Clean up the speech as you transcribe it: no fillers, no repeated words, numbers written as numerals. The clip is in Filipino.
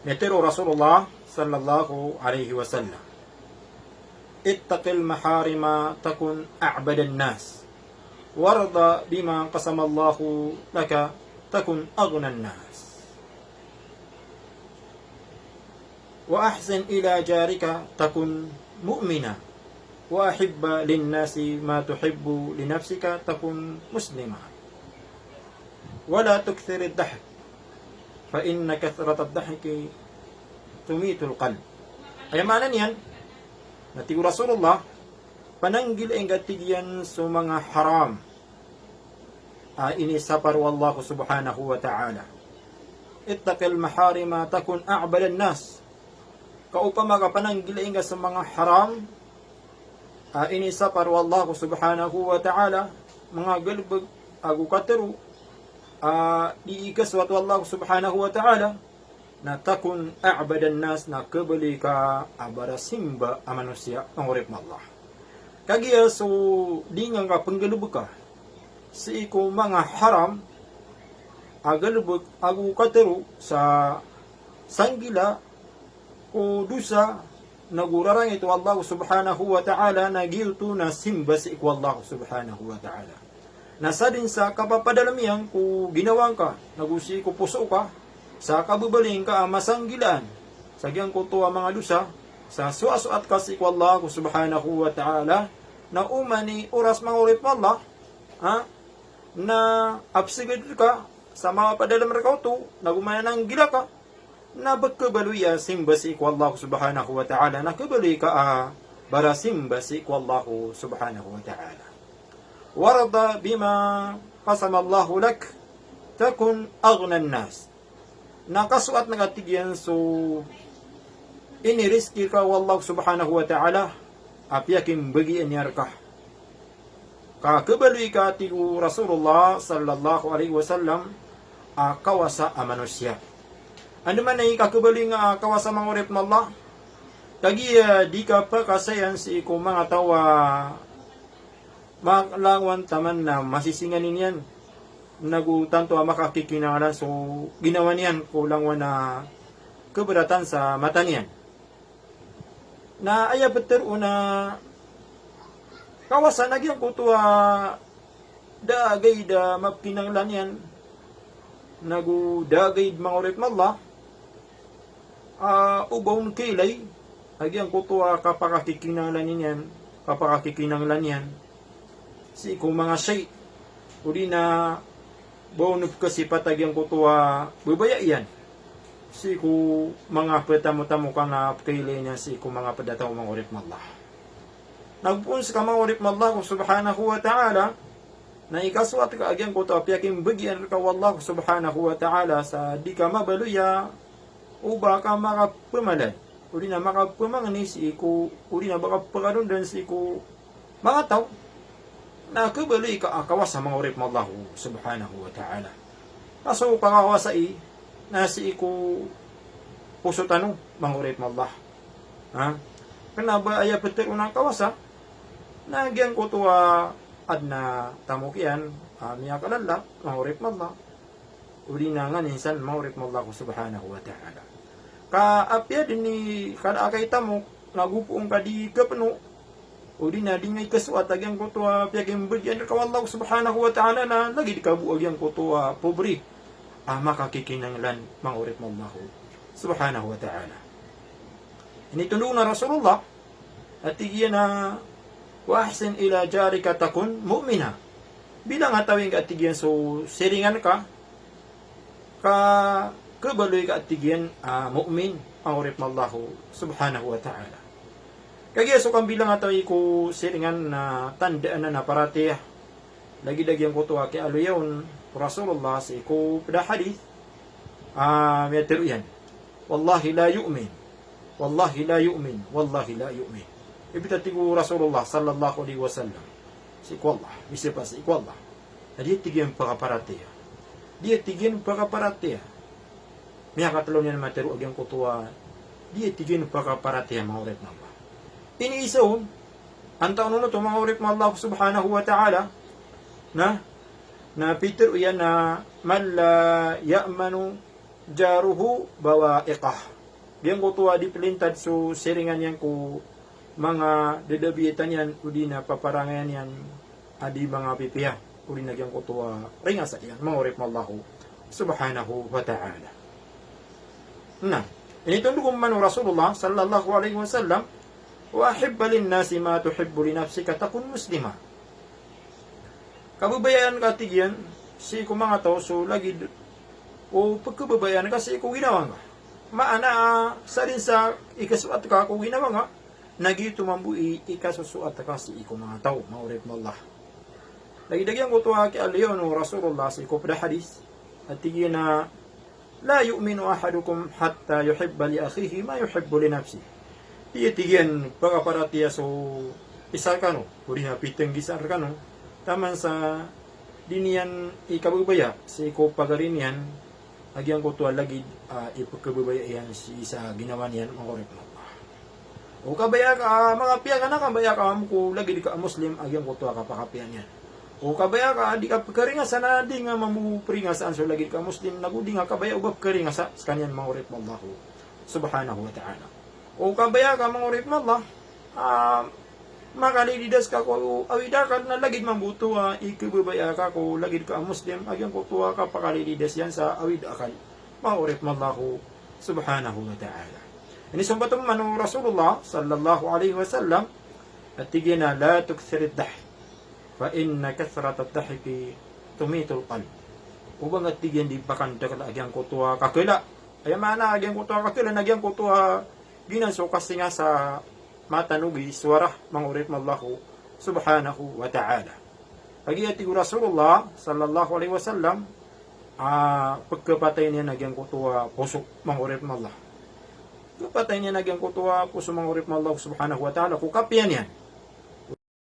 Yatiru Rasulullah sallallahu alaihi wasallam, ittaqil maharima takun a'badan nas, warda bima qasamallahu laka takun aghnan nas, wa ahsin ila jarika takun mu'mina, wa ahibba linnasi ma tuhibbu linafsika takun muslima, wala tukthir ad-dahk fa inna kathrat ad-dahki tumitul qalb. Ay mana niyan nati Rasulullah pananggil ang gatigyan sa mga haram ini sapar wallahu subhanahu wa ta'ala. Ittaqil maharima takun a'badan nas, kaupama ka pananggil ang sa mga haram ini sapar wallahu subhanahu wa ta'ala, mga galbag agu kataru diikas wat wallahu subhanahu wa ta'ala na takun a'badan nas, na kabali ka abara simba a manusia ang urip mo Allah. Kagiya so di nga panggalubog ka sa iko mga haram agalubog agu katero sa sanggila o dusa nagurarang ito Allah subhanahu wa ta'ala na gilto na simba sa iko Allah subhanahu wa ta'ala. Nasa din sa kapapadalamihan kung ginawang ka, nagusi ko puso ka, sa kabubaling ka masanggilan sa giyang kuto ang mga dusa sa suasuat ka si Allah subhanahu wa ta'ala na umani oras mga urip mo Allah na absigad ka sa mga padalam rakauto na gumanang gila ka na bagkabaluya simba si Allah subhanahu wa ta'ala na kabali ka bara simba si Allah subhanahu wa ta'ala. Warada bima qasamallahu lak takun aghnan nas, nakasuat ng atigyan so iniriski ka wallahu subhanahu wa ta'ala apyakim bagian yar ka kabaloy ka tigu Rasulullah sallallahu alaihi wasallam kawasa a manusia. Ano man ay kakabaloy nga kawasa mga urip na Allah, kagiya di ka pa kasayan si iko mga tawa maklangwan taman na masisinganin yan nagutanto makakikinangalan so ginawa niyan kulang na keberatan sa mata niyan na aya beter una kawasan nagyang kutua dagay da mapkinanglan yan nagu dagay mga urip Allah ubawon kilay nagyang kutua kapakakikinanglan niyan yan si kung mga shay uli na bonus kasi patagyang kutuwa bubaya yan si ku mga petamo-tamo ka na kailay niya si ku mga pedataw mga urip mo Allah nagpuns ka mga urip mo Allah subhanahu wa ta'ala na ikaswat ka agyang kutuwa piyaking bagyan ka wallahu subhanahu wa ta'ala sa di ka mabaluya uba ka makapamalay uli na makapamangani si ku uli na baka pagarundan si ku mga tao na kabali ka akawas sa mga urip mo Allah subhanahu wa ta'ala. Kaso pangawasai na si iku puso tanong mga urip mo Allah. Kena ba aya petir unang kawasa na gyan ko tuwa ad na tamukyan miya kalala mga urip mo Allah. Uli na nga ninsan mga urip mo Allah subhanahu wa ta'ala. Kaapya din ni kada akay tamok nagupuong ka di kapano uli na di ngay kasuat agyang kutuwa piyaging bagyan ka Allah subhanahu wa ta'ala na lagi di kabu agyang kutuwa pobri makakikinanglan mga urip mo Allah subhanahu wa ta'ala. Ini tundong na Rasulullah at iyan na wahsin ila jarika takun mu'mina bilang atawing ka atigyan so siringan ka kabaloy ka atigyan mu'min ang urip mo Allah subhanahu wa ta'ala. Kaya so kang bilang ataw ko siringan na tandaan na parati lagi-lagi ang kutuwa kay aluyawn Rasulullah si ko pada hadith may yan wallahi la yu'min wallahi la yu'min wallahi la yu'min ibitatigo Rasulullah sallallahu alaihi wasallam si ko Allah misipa si ko Allah dia tigyan pakaparati may katulong niya na materu agyang kutuwa dia tigyan pakaparati mga ulit na Allah. Iniisaw, ang taon na ito, mga urip mo Allah subhanahu wa ta'ala, na Peter uyan na man la ya'manu jaruhu bawa'iqah. Diyan ko tuwa di pelintad so seringan yan ko mga dedabitan yan udi na paparangayan yan adi mga pipiya. Udi na diyan ko tuwa ringasa yan. Mangurip mo Allah subhanahu wa ta'ala. Nah, ini tunduk man Rasulullah sallallahu alaihi wasallam wa ahibba lin-nasi ma tuhibbu li nafsika takun muslima. Kababayaan ka tigyan si ko mga tao so lagi o pagkababayaan kasi ko ginawa nga. Maana sa rin sa ikasuat ka ko ginawa nga nagito mambui ikasusuat ka si ko mga tao maurip mo Allah. Lagi-dagian ko tuwa ki aliyon Rasulullah si ko pada hadis at tigyan na la yu'minu ahadukum hatta yuhibba li akhihi ma yuhibbu li nafsihi. Tiyan pagkaparatiya so isa ka no, uri na piteng gisar ka no, taman sa diniyan ikabubaya si ko pagarin yan, agyan ko tuwa lagi ipagkabubaya yan si sa ginawa niyan mangorek mo. O kabaya ka, mga piya ka na kabaya ka ko lagi di ka Muslim, agyan ko tuwa kapakapian yan. O kabaya ka, di ka pagkaringa sana di nga mamupringa saan so lagi ka Muslim, nagudi nga kabaya ubab karinga sa kanyan mangorek mo Allah subhanahu wa ta'ala. O kabaya ka mangurip mo Allah, makalididas ka ko, awida ka na lagid mambuto, ikibabaya ka ko, lagid ka Muslim, agyan ko tuwa ka pakalididas yan sa awid akal, mangurip mo Allah subhanahu wa ta'ala. Ini sumbatum manu Rasulullah sallallahu alaihi wasallam, at tigina la tukthirid dah, fa inna kathrat ad-dahiki tumitul qalb. Ubang at tigyan di bakanda ka agyan ko tuwa kakila, ay mana agyan ko tuwa kakila, nagyan ko tuwa ginanso kasi nga sa matanugi suara mangurit mo Allah subhanahu wa ta'ala. Pag-iati ko Rasulullah sallallahu alaihi wasallam pagkapatay niya nagyang kutuwa puso mangurit mo Allah. Pagkapatay niya nagyang kutuwa puso mangurit mo Allah subhanahu wa ta'ala. Kukapyan yan.